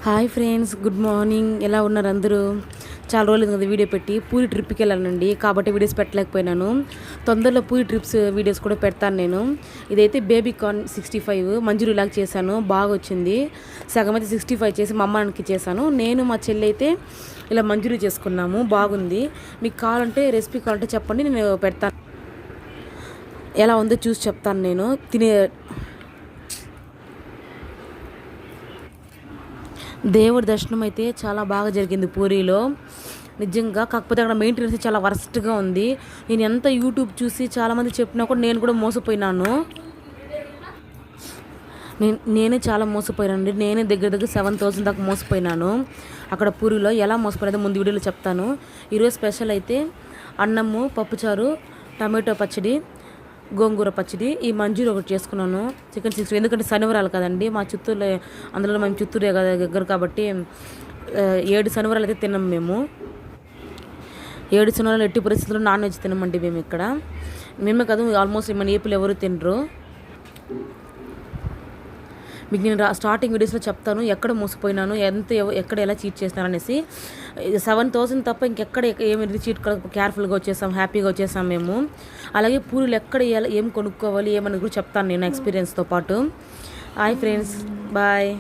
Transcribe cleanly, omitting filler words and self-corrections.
Hi friends, good morning. ఎలా ఉన్నారు అందరూ? చాలా రోజులు కదా వీడియో పెట్టి. పూరి ట్రిప్కి వెళ్ళానండి, కాబట్టి వీడియోస్ పెట్టలేకపోయినాను. తొందరలో పూరి ట్రిప్స్ వీడియోస్ కూడా పెడతాను నేను. ఇదైతే బేబీ కార్న్ 65 మంజూరి లాగా చేశాను, బాగా వచ్చింది. సగం అయితే 65 చేసి మా అమ్మానికి చేశాను. నేను మా చెల్లి అయితే ఇలా మంజూరి చేసుకున్నాము, బాగుంది. మీకు కావాలంటే రెసిపీ కావాలంటే చెప్పండి, నేను పెడతాను. ఎలా ఉందో చూసి చెప్తాను నేను. దేవుడి దర్శనం అయితే చాలా బాగా జరిగింది పూరిలో, నిజంగా. కాకపోతే అక్కడ మెయింటెనెన్స్ చాలా వరస్ట్గా ఉంది. నేను ఎంత యూట్యూబ్ చూసి చాలామంది చెప్పినా కూడా నేను కూడా మోసపోయినాను. నేనే చాలా మోసపోయానండి. నేనే దగ్గర 7,000 దాకా మోసపోయినాను అక్కడ పూరిలో. ఎలా మోసపోయినదో ముందు వీడియోలో చెప్తాను. ఈరోజు స్పెషల్ అయితే అన్నము, పప్పుచారు, టమాటో పచ్చడి, గోంగూర పచ్చడి, ఈ మంజూరి ఒకటి చేసుకున్నాను. చికెన్ 60, ఎందుకంటే శనివారాలు కదండి మా చిత్తూరులో. అందులో మేము చిత్తూరు దగ్గర కాబట్టి 7 శనివారాలు అయితే తిన్నాం మేము. 7 శనివారాలు ఎట్టి పరిస్థితుల్లో నాన్ వెజ్ తినమండి మేము ఇక్కడ. మేమే కదా, ఆల్మోస్ట్ మన ఏపీలో ఎవరు తినరు. మీకు నేను స్టార్టింగ్ వీడియోస్లో చెప్తాను ఎక్కడ మోసపోయినాను, ఎక్కడ ఎలా చీట్ చేస్తాను అనేసి. 7,000 తప్ప ఇంకెక్కడ ఏమి చీట్ కేర్ఫుల్గా వచ్చేసాం, హ్యాపీగా వచ్చేసాం మేము. అలాగే పూరీలు ఎక్కడ ఏం కొనుక్కోవాలి ఏమని కూడా చెప్తాను నేను ఎక్స్పీరియన్స్తో పాటు. Hi friends, bye.